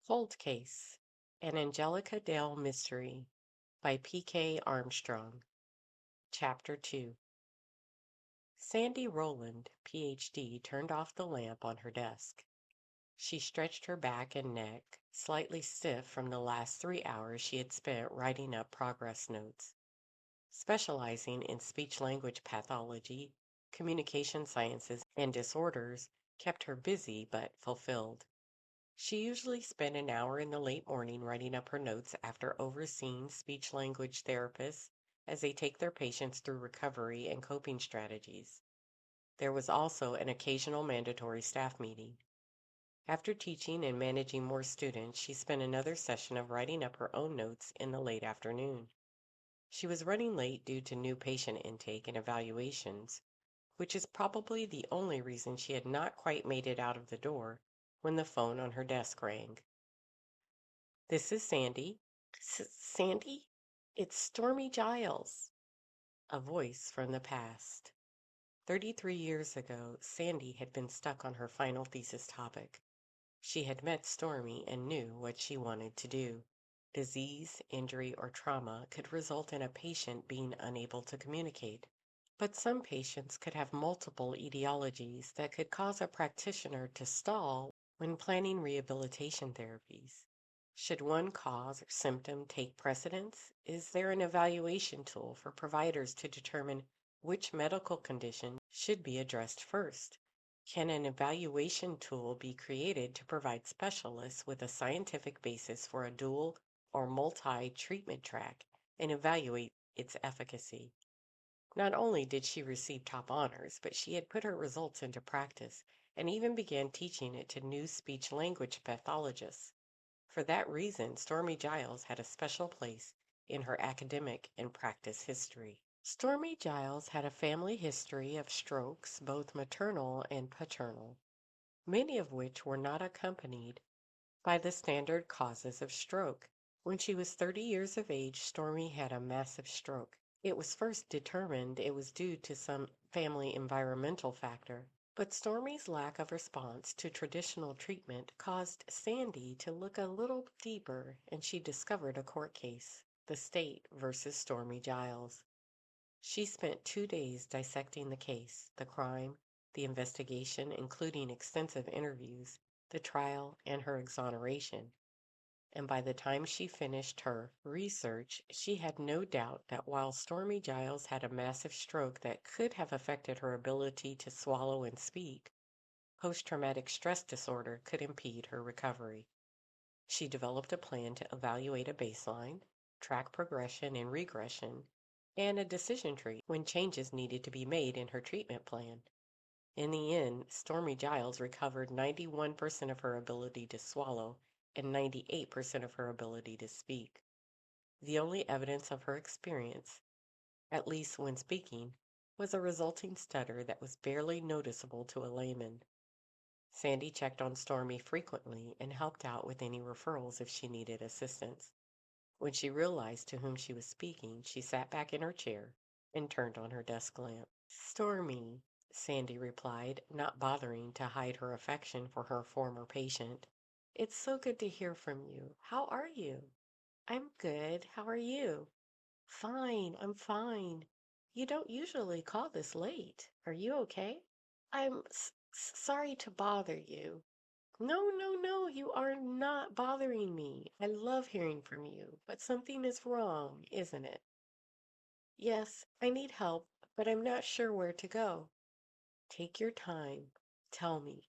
Cold Case, an Angelica Dale Mystery by P.K. Armstrong. Chapter 2. Sandy Roland, Ph.D., turned off the lamp on her desk. She stretched her back and neck, slightly stiff from the last 3 hours she had spent writing up progress notes. Specializing in speech-language pathology, communication sciences, and disorders kept her busy but fulfilled. She usually spent an hour in the late morning writing up her notes after overseeing speech language therapists as they take their patients through recovery and coping strategies. There was also an occasional mandatory staff meeting. After teaching and managing more students, she spent another session of writing up her own notes in the late afternoon. She was running late due to new patient intake and evaluations, which is probably the only reason she had not quite made it out of the door when the phone on her desk rang. This is Sandy. Sandy? It's Stormie Gyles. A voice from the past. 33 years ago, Sandy had been stuck on her final thesis topic. She had met Stormie and knew what she wanted to do. Disease, injury, or trauma could result in a patient being unable to communicate. But some patients could have multiple etiologies that could cause a practitioner to stall when planning rehabilitation therapies. Should one cause or symptom take precedence? Is there an evaluation tool for providers to determine which medical condition should be addressed first? Can an evaluation tool be created to provide specialists with a scientific basis for a dual or multi-treatment track and evaluate its efficacy? Not only did she receive top honors, but she had put her results into practice and even began teaching it to new speech language pathologists. For that reason, Stormie Gyles had a special place in her academic and practice history. Stormie Gyles had a family history of strokes, both maternal and paternal, many of which were not accompanied by the standard causes of stroke. When she was 30 years of age, Stormie had a massive stroke. It was first determined it was due to some family environmental factor, but Stormie's lack of response to traditional treatment caused Sandy to look a little deeper, and she discovered a court case, the state versus Stormie Gyles. She spent 2 days dissecting the case, the crime, the investigation, including extensive interviews, the trial, and her exoneration. And by the time she finished her research, she had no doubt that while Stormie Gyles had a massive stroke that could have affected her ability to swallow and speak, post-traumatic stress disorder could impede her recovery. She developed a plan to evaluate a baseline, track progression and regression, and a decision tree when changes needed to be made in her treatment plan. In the end, Stormie Gyles recovered 91% of her ability to swallow and 98% of her ability to speak. The only evidence of her experience, at least when speaking, was a resulting stutter that was barely noticeable to a layman. Sandy checked on Stormie frequently and helped out with any referrals if she needed assistance. When she realized to whom she was speaking, she sat back in her chair and turned on her desk lamp. Stormie, Sandy replied, not bothering to hide her affection for her former patient. It's so good to hear from you. How are you? I'm good. How are you? Fine, I'm fine. You don't usually call this late. Are you okay? I'm sorry to bother you. No, no, no, you are not bothering me. I love hearing from you, but something is wrong, isn't it? Yes, I need help, but I'm not sure where to go. Take your time. Tell me.